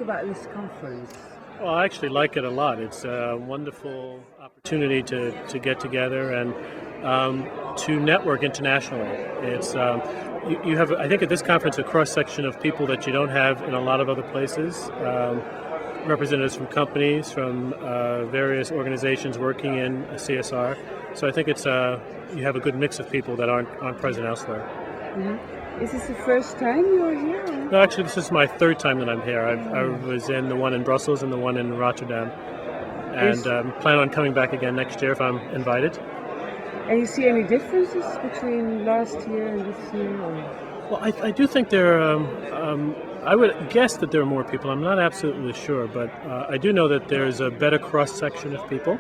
about this conference? Well, I actually like it a lot. It's a wonderful opportunity to get together and to network internationally. It's you have, I think, at this conference a cross section of people that you don't have in a lot of other places. Representatives from companies, from various organizations working in CSR. So I think it's you have a good mix of people that aren't present elsewhere. Mm-hmm. Is this the first time you're here? Or? No, actually, this is my third time that I'm here. I was in the one in Brussels and the one in Rotterdam, and plan on coming back again next year if I'm invited. And you see any differences between last year and this year? Or? Well, I do think there. I would guess that there are more people. I'm not absolutely sure, but I do know that there's a better cross section of people.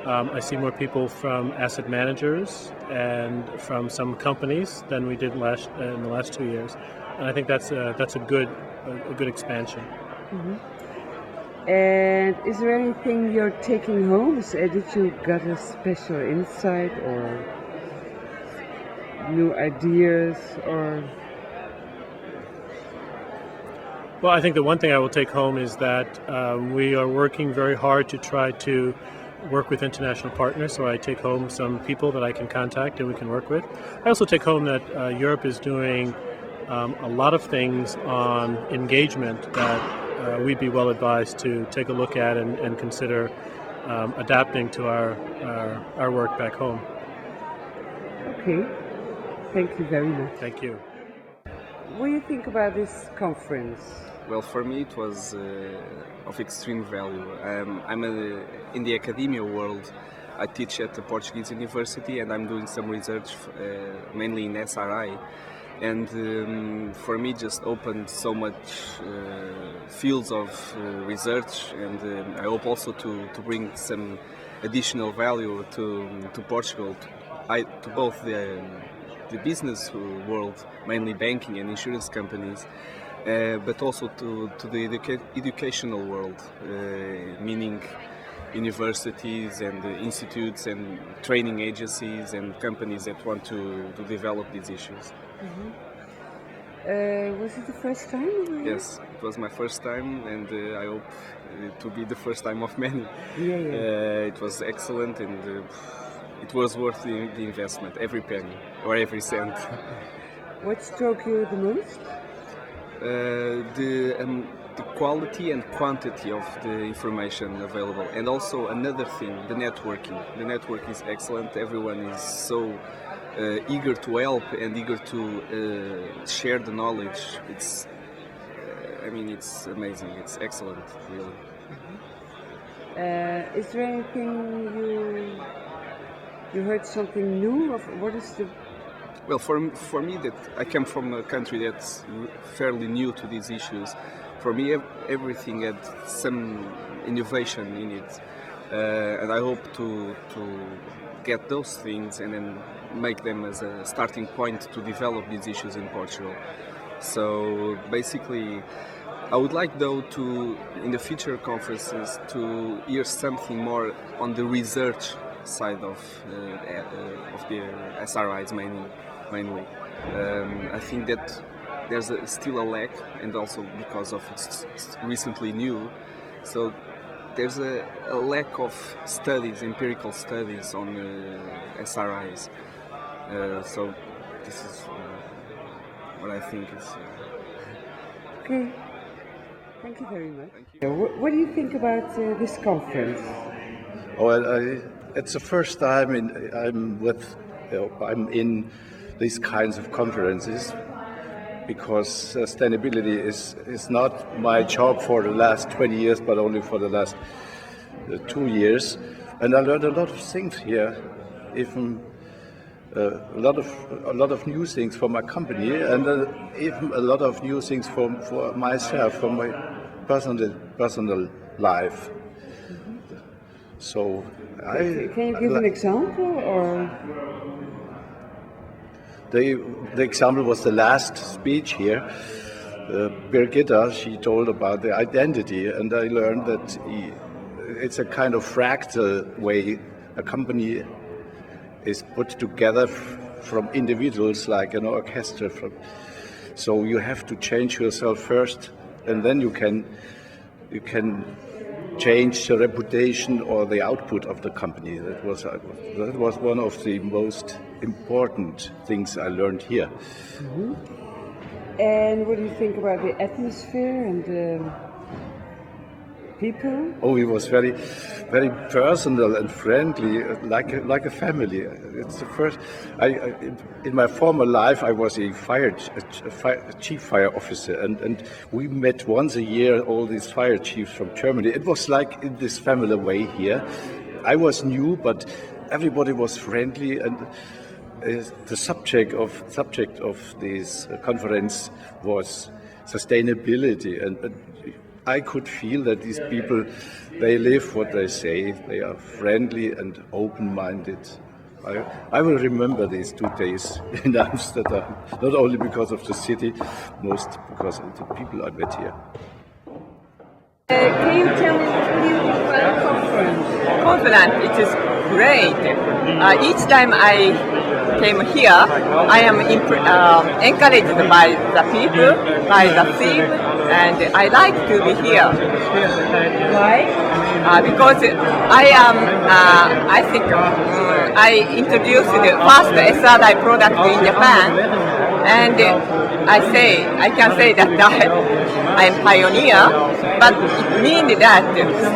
I see more people from asset managers and from some companies than we did in the last 2 years, and I think that's a good expansion. Mm-hmm. And is there anything you're taking home? Did you got a special insight or new ideas or? Well, I think the one thing I will take home is that we are working very hard to try to work with international partners. So I take home some people that I can contact and we can work with. I also take home that Europe is doing a lot of things on engagement that we'd be well advised to take a look at and consider adapting to our work back home. Okay. Thank you very much. Thank you. What do you think about this conference? Well, for me it was of extreme value. I'm in the academia world. I teach at the Portuguese University and I'm doing some research mainly in SRI. And for me just opened so much fields of research, and I hope also to bring some additional value to Portugal, to both the business world, mainly banking and insurance companies, but also to the educational world, meaning universities and institutes and training agencies and companies that want to develop these issues. Mm-hmm. Was it the first time? Yes, it was my first time, and I hope to be the first time of many. Yeah. It was excellent, and it was worth the investment, every penny or every cent. What struck you the most? The quality and quantity of the information available, and also another thing, the networking. The network is excellent. Everyone is so eager to help and eager to share the knowledge. It's amazing. It's excellent, really. Mm-hmm. Is there anything you heard something new? What is the? Well, for me, that I come from a country that's fairly new to these issues. For me, everything had some innovation in it, and I hope to get those things and then make them as a starting point to develop these issues in Portugal. So basically, I would like, though, to in the future conferences to hear something more on the research side of the SRIs mainly. I think that there's still a lack, and also because of it's recently new, so there's a lack of studies, empirical studies on SRIs. So this is what I think is. Okay. Thank you very much. Thank you. What do you think about this conference? Well, it's the first time I'm in these kinds of conferences, because sustainability is not my job for the last 20 years, but only for the last 2 years. And I learned a lot of things here, even a lot of new things for my company, and even a lot of new things for myself, for my personal life. Mm-hmm. So can you give an example, or? The example was the last speech here. Birgitta, she told about the identity, and I learned that it's a kind of fractal way a company is put together from individuals, like an orchestra. So you have to change yourself first, and then you can you can change the reputation or the output of the company. That was one of the most important things I learned here. Mm-hmm. And what do you think about the atmosphere and the people? Oh, it was very, very personal and friendly, like a family. It's the first. In my former life, I was a chief fire officer, and we met once a year, all these fire chiefs from Germany. It was like in this family way here. I was new, but everybody was friendly, and the subject of this conference was sustainability, and I could feel that these people, they live what they say. They are friendly and open-minded. I will remember these 2 days in Amsterdam, not only because of the city, most because of the people I met here. Can you tell me what do you think about the conference? Conference, it is great. Each time I came here, I am encouraged by the people, by the theme, and I like to be here. Why? Because I think I introduced the first SRI product in Japan, and I can say that I am pioneer, but it means that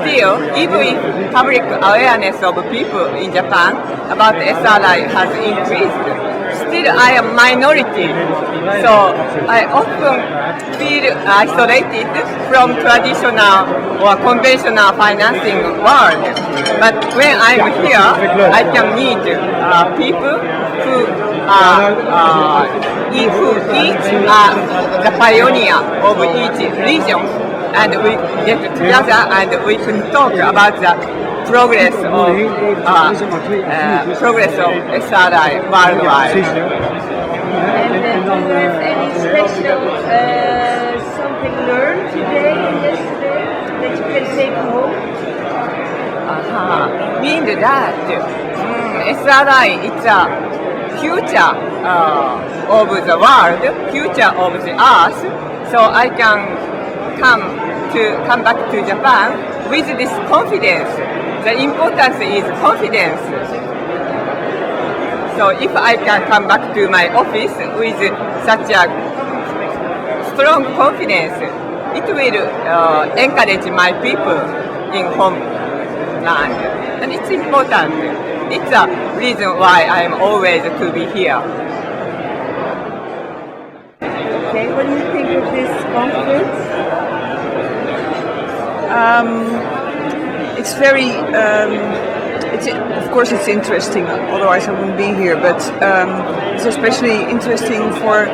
still, even if public awareness of people in Japan about SRI has increased, still I am minority. So I often feel isolated from traditional or conventional financing world. But when I'm here, I can meet people who each are the pioneer of each region, and we get together and we can talk about the progress of SRI worldwide. And do you have any special something learned today and yesterday that you can take home? Mean that SRI is a future of the world, future of the earth. So I can come back to Japan with this confidence. The importance is confidence. So if I can come back to my office with such a strong confidence, it will encourage my people in homeland. And it's important. It's a reason why I am always to be here. Okay, what do you think of this conference? It's very, of course it's interesting, otherwise I wouldn't be here, but it's especially interesting for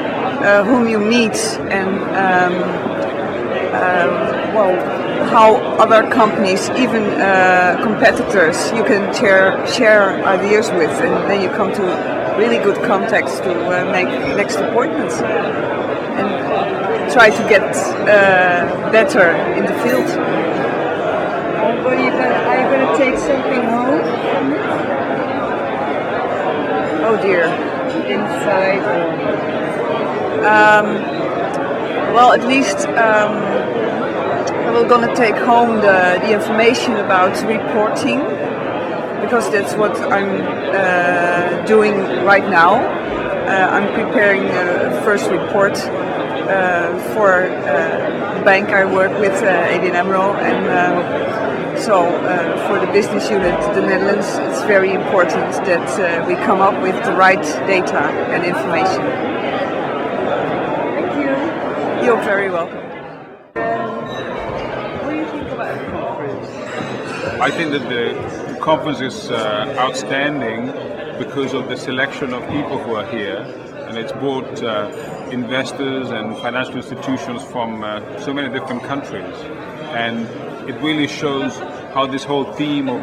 whom you meet and how other companies, even competitors, you can share ideas with, and then you come to really good contacts to make next appointments and try to get better in the field. Are you going to take something home from it? Oh dear. Inside? Well, at least we're going to take home the information about reporting, because that's what I'm doing right now. I'm preparing a first report for the bank I work with, ABN AMRO, and so for the business unit, the Netherlands, it's very important that we come up with the right data and information. Thank you. You're very welcome. What do you think about the conference? I think that the conference is outstanding because of the selection of people who are here, and it's brought investors and financial institutions from so many different countries, and it really shows how this whole theme of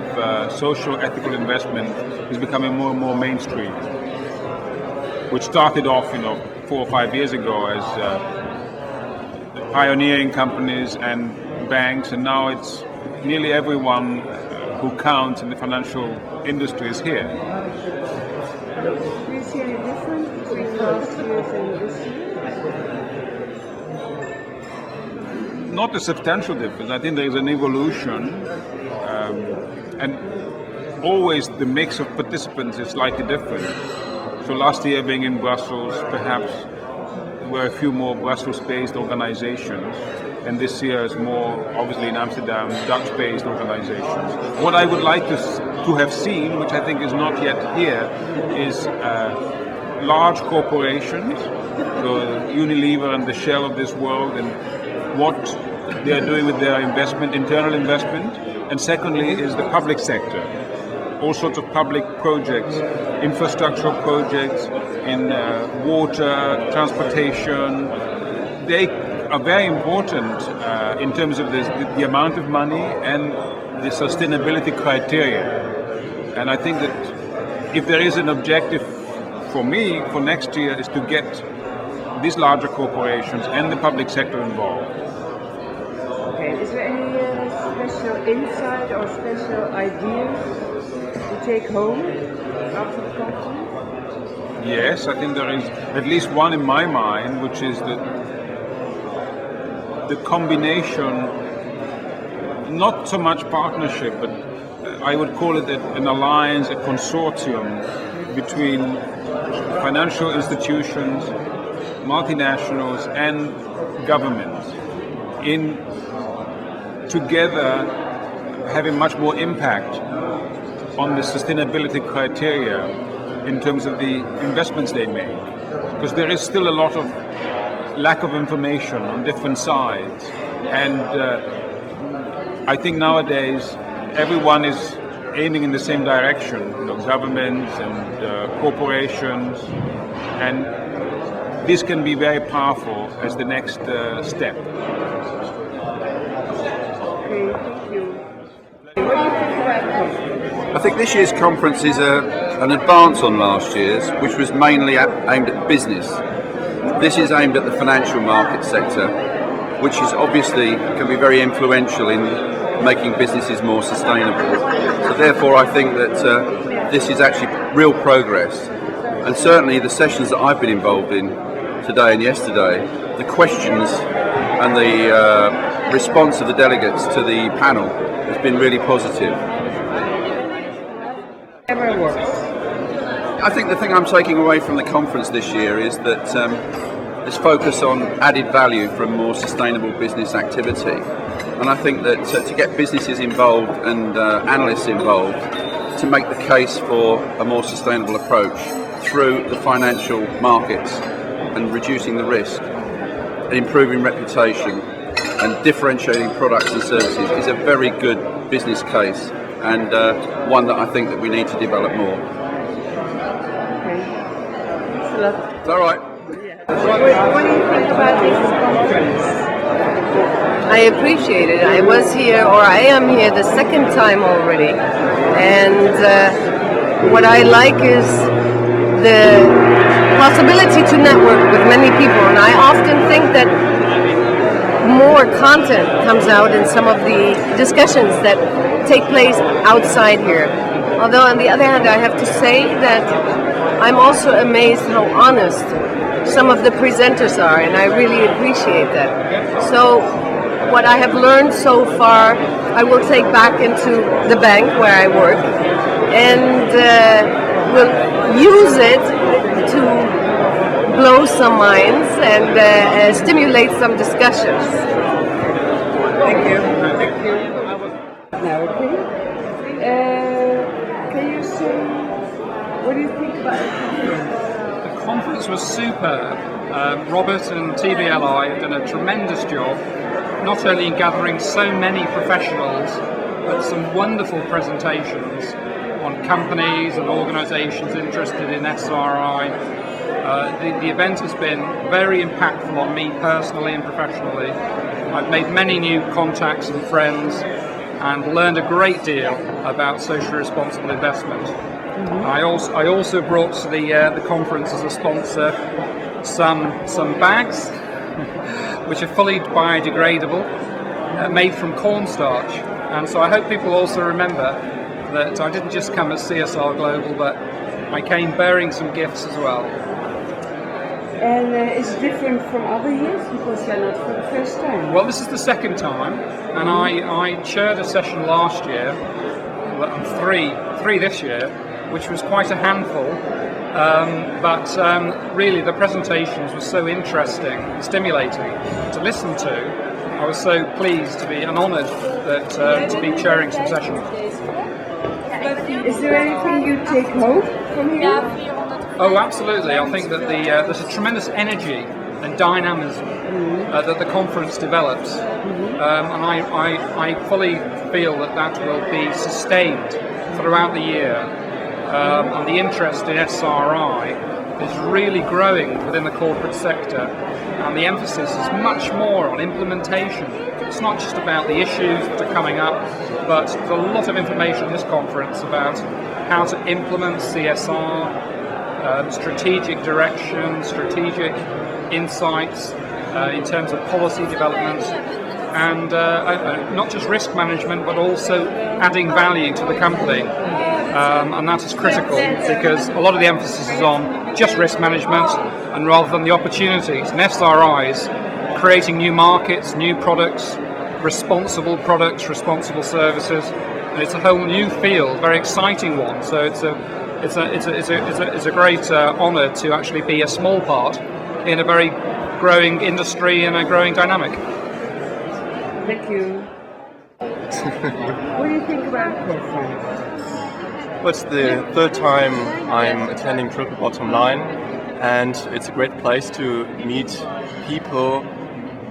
social ethical investment is becoming more and more mainstream, which started off 4 or 5 years ago as pioneering companies and banks, and now it's nearly everyone who counts in the financial industry is here. Do you see any difference between last year's and this year? not a substantial difference. I think there is an evolution, and always the mix of participants is slightly different. So last year being in Brussels, perhaps there were a few more Brussels-based organizations, and this year is more obviously in Amsterdam, Dutch-based organizations. What I would like to have seen, which I think is not yet here, is large corporations, so Unilever and the Shell of this world, and what they are doing with their investment, internal investment. And secondly is the public sector. All sorts of public projects, infrastructural projects in water, transportation. They are very important in terms of the amount of money and the sustainability criteria. And I think that if there is an objective for me for next year is to get these larger corporations and the public sector involved. Okay, is there any special insight or special ideas to take home after the conference? Yes, I think there is at least one in my mind, which is the combination, not so much partnership, but I would call it an alliance, a consortium between financial institutions, multinationals and governments in together having much more impact on the sustainability criteria in terms of the investments they make. Because there is still a lot of lack of information on different sides. And I think nowadays everyone is aiming in the same direction, governments and corporations, and this can be very powerful as the next step. Okay, thank you. What do you think about the conference? I think this year's conference is an advance on last year's, which was mainly aimed at business. This is aimed at the financial market sector, which is obviously can be very influential in making businesses more sustainable. So therefore I think that this is actually real progress. And certainly the sessions that I've been involved in today and yesterday, the questions and the response of the delegates to the panel has been really positive. I think the thing I'm taking away from the conference this year is that this focus on added value from more sustainable business activity. And I think that to get businesses involved and analysts involved to make the case for a more sustainable approach through the financial markets and reducing the risk, and improving reputation and differentiating products and services is a very good business case, and one that I think that we need to develop more. Okay. Thanks a lot. It's all right. What do you think about this conference? I appreciate it. I was here, or I am here the second time already, and what I like is the possibility to network with many people, and I often think that more content comes out in some of the discussions that take place outside here. Although on the other hand, I have to say that I'm also amazed how honest some of the presenters are, and I really appreciate that. So what I have learned so far, I will take back into the bank where I work, and will use it to blow some minds and stimulate some discussions. Thank you. Thank you. Now, okay. Can you say, what do you think about the conference? The conference was superb. Robert and TBLI have done a tremendous job, not only in gathering so many professionals, but some wonderful presentations on companies and organisations interested in SRI. The event has been very impactful on me personally and professionally. I've made many new contacts and friends and learned a great deal about socially responsible investment. I also brought to the conference as a sponsor some bags which are fully biodegradable, made from cornstarch, and so I hope people also remember that I didn't just come as CSR Global, but I came bearing some gifts as well. And is it different from other years because you're not for the first time? Well, this is the second time, and I chaired a session last year, three this year, which was quite a handful. But really, the presentations were so interesting and stimulating to listen to. I was so pleased to be and honoured that to be chairing some sessions. Is there anything you take home from here? Oh, absolutely. I think that there's a tremendous energy and dynamism that the conference develops, and I fully feel that will be sustained throughout the year. And the interest in SRI is really growing within the corporate sector, and the emphasis is much more on implementation. It's not just about the issues that are coming up, but there's a lot of information in this conference about how to implement CSR, strategic direction, strategic insights in terms of policy development, and not just risk management, but also adding value to the company. And that is critical because a lot of the emphasis is on just risk management and rather than the opportunities and SRIs, creating new markets, new products, responsible services, and it's a whole new field, very exciting one. So it's a great honour to actually be a small part in a very growing industry and a growing dynamic. Thank you. What do you think about the conference? Well, it's the third time I'm attending Triple Bottom Line, and it's a great place to meet people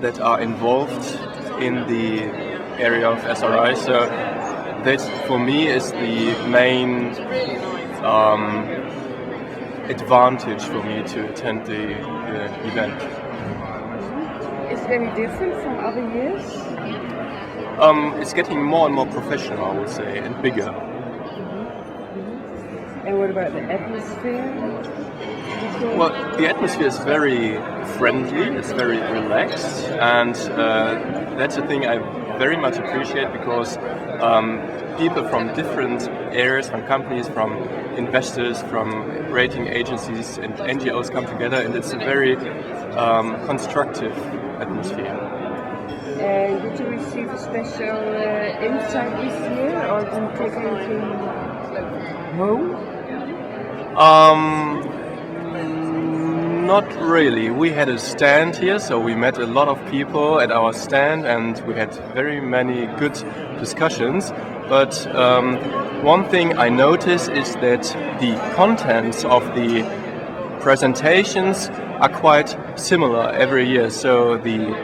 that are involved in the area of SRI. So that for me is the main advantage for me to attend the event. Is it any different from other years? It's getting more and more professional, I would say, and bigger. And what about the atmosphere? Well, the atmosphere is very friendly, it's very relaxed, and that's a thing I very much appreciate because people from different areas, from companies, from investors, from rating agencies and NGOs come together, and it's a very constructive atmosphere. And did you receive a special insight this year, or did you take anything home? Not really. We had a stand here, so we met a lot of people at our stand and we had very many good discussions. But one thing I noticed is that the contents of the presentations are quite similar every year. So the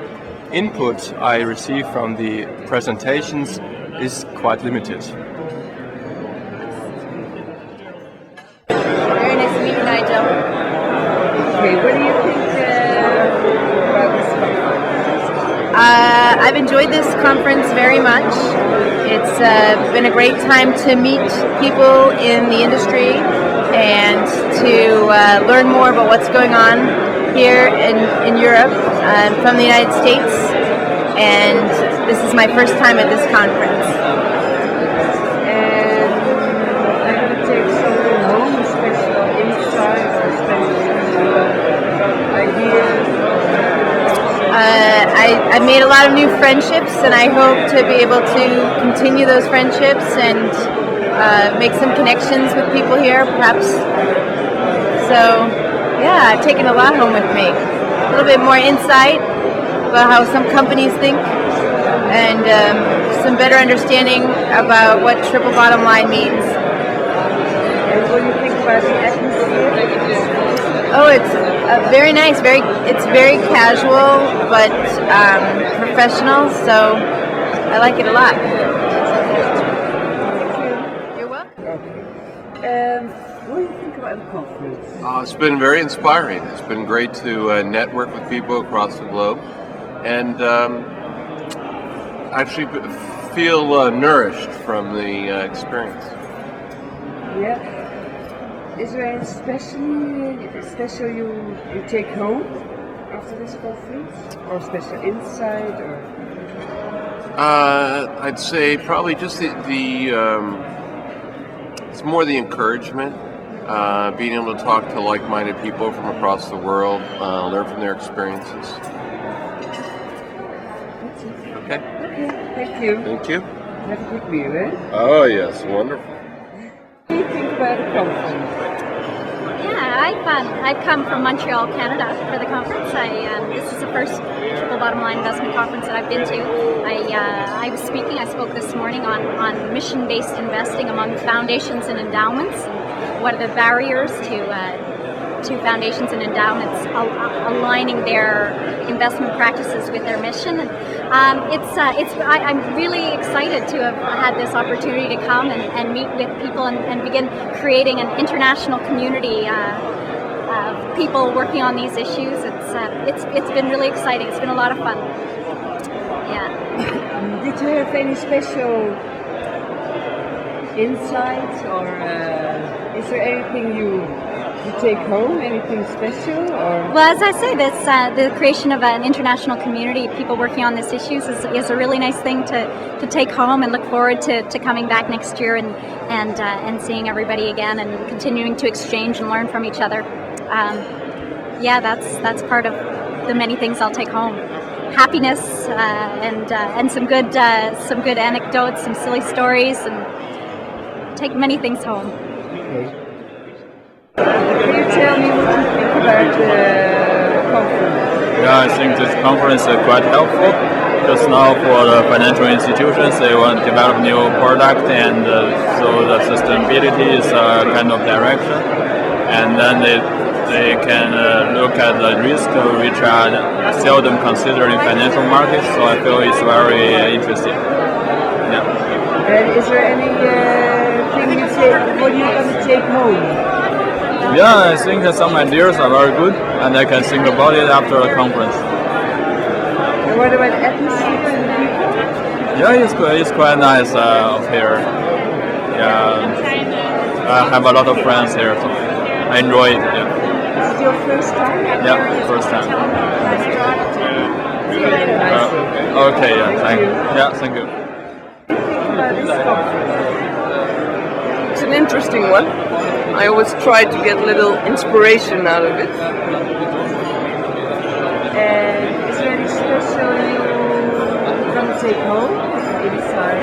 input I receive from the presentations is quite limited. Very nice to meet you, Nigel. Okay, what do you think about this conference? I've enjoyed this conference very much. It's been a great time to meet people in the industry and to learn more about what's going on here in Europe. I'm from the United States, and this is my first time at this conference. And I'm going to take something home, a special insight or special ideas. I made a lot of new friendships, and I hope to be able to continue those friendships and make some connections with people here, perhaps. So, yeah, I've taken a lot home with me. A little bit more insight about how some companies think, and some better understanding about what triple bottom line means. And what do you think about the atmosphere? Oh, it's very nice. It's very casual, but professional. So I like it a lot. You're welcome. What do you think about the conference? It's been very inspiring. It's been great to network with people across the globe, and actually feel nourished from the experience. Yeah. Is there anything special you take home after this conference, or special insight, or? I'd say probably just the it's more the encouragement being able to talk to like-minded people from across the world, learn from their experiences. Okay. Okay, thank you. Thank you. Have a good meal, eh? Oh yes, wonderful. What do you think about the conference? Yeah, I've come from Montreal, Canada for the conference. This is the first triple bottom line investment conference that I've been to. I was speaking, I spoke this morning on mission-based investing among foundations and endowments, and what are the barriers to foundations and endowments aligning their investment practices with their mission. And I'm really excited to have had this opportunity to come and meet with people and begin creating an international community of people working on these issues. It's been really exciting. It's been a lot of fun. Yeah. Did you have any special insights, or is there anything you take home, anything special? Or? Well, as I say, the creation of an international community, people working on these issues, is a really nice thing to take home, and look forward to coming back next year and seeing everybody again and continuing to exchange and learn from each other. Yeah, that's part of the many things I'll take home. Happiness and some good anecdotes, some silly stories, and take many things home. Okay. Can you tell me what you think about the conference? Yeah, I think this conference is quite helpful, because now for the financial institutions, they want to develop new product, and so the sustainability is a kind of direction, and then they can look at the risk which are seldom considered in financial markets. So I feel it's very interesting. Yeah. And is there any thing you say? What are you going to take home? Yeah, I think some ideas are very good, and I can think about it after the conference. And what about atmosphere and people? Yeah, it's quite nice up here. Yeah, I have a lot of friends here, so I enjoy it. Yeah. Is it your first time? Yeah, first time. Okay, yeah, thank you. What do you think about this conference? It's an interesting one. I always try to get a little inspiration out of it. And is there any special you're going to take home inside?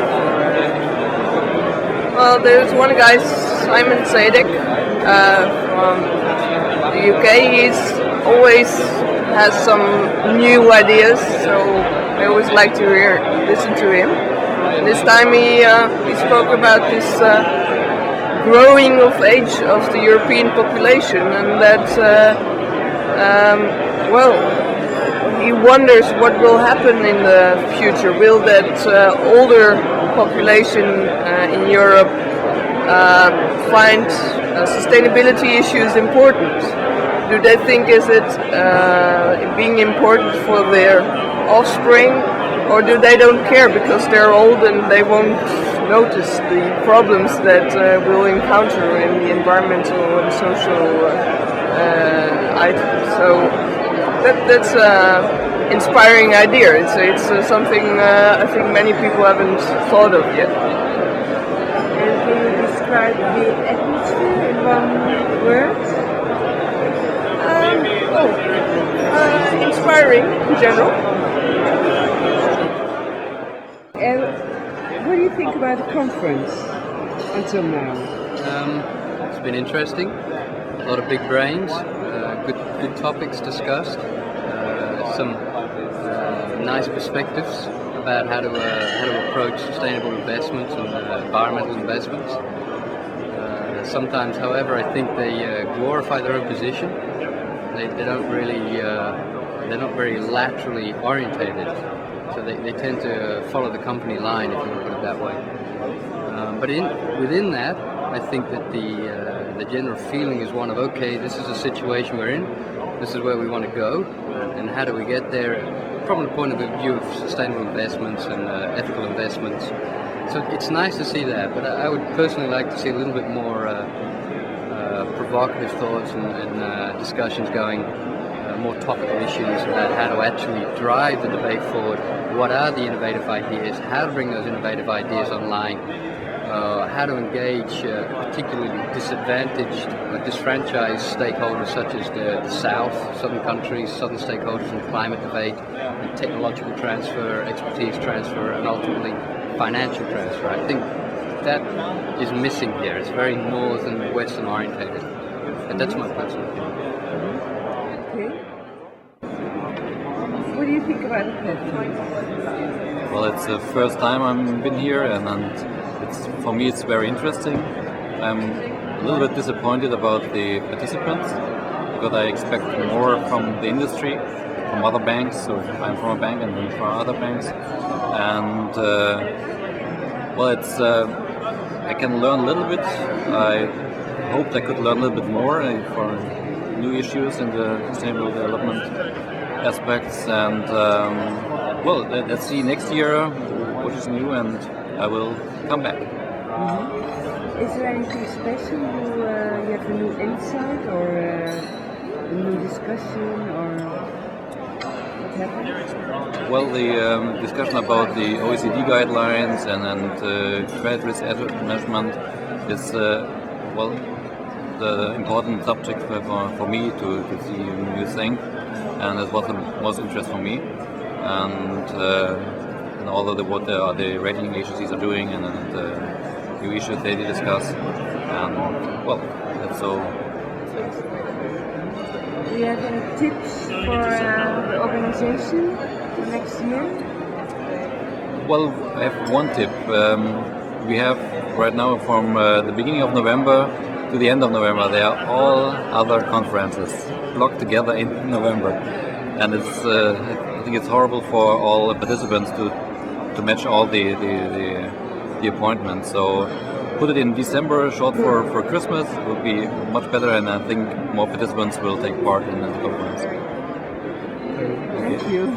Well, there's one guy, Simon Sadek, from the UK. He's always has some new ideas, so I always like to listen to him. And this time he spoke about this growing of age of the European population, and that he wonders what will happen in the future. Will that older population in Europe find sustainability issues important? Do they think is it being important for their offspring, or do they don't care because they're old and they won't notice the problems that we'll encounter in the environmental and social items? So that's an inspiring idea. It's something I think many people haven't thought of yet. And can you describe the atmosphere in one word? Inspiring in general. What do you think about the conference until now? It's been interesting. A lot of big brains, good topics discussed, some nice perspectives about how to approach sustainable investments and environmental investments. Sometimes, however, I think they glorify their own position. They don't really, they're not very laterally orientated. So they tend to follow the company line, if you want to put it that way. But within that, I think that the general feeling is one of, okay, this is a situation we're in, this is where we want to go, and how do we get there from the point of view of sustainable investments and ethical investments. So it's nice to see that, but I would personally like to see a little bit more provocative thoughts and discussions going, more topical issues about how to actually drive the debate forward. What are the innovative ideas? How to bring those innovative ideas online? how to engage particularly disadvantaged or disfranchised stakeholders such as the South, southern countries, southern stakeholders in climate debate, and technological transfer, expertise transfer, and ultimately financial transfer. I think that is missing here. It's very northern, western orientated. And that's my personal opinion. Okay. What do you think about the platform? Well, it's the first time I've been here, and for me it's very interesting. I'm a little bit disappointed about the participants because I expect more from the industry, from other banks. So I'm from a bank and then from other banks, and I can learn a little bit. I hoped I could learn a little bit more for new issues in the sustainable development aspects, and let's see next year what is new, and I will come back. Mm-hmm. Is there anything special? You have a new insight or a new discussion, or what happened? Well, the discussion about the OECD guidelines and credit risk asset management is the important subject for me to see a new thing, and it was the most interest for me. And all what the rating agencies are doing and new issues they discuss, and that's so. Do you have any tips for the organization for next year? Well, I have one tip. We have right now from the beginning of November to the end of November, there are all other conferences blocked together in November, and I think it's horrible for all the participants to match all the appointments. So put it in December, short for Christmas, would be much better, and I think more participants will take part in the conference. Thank you.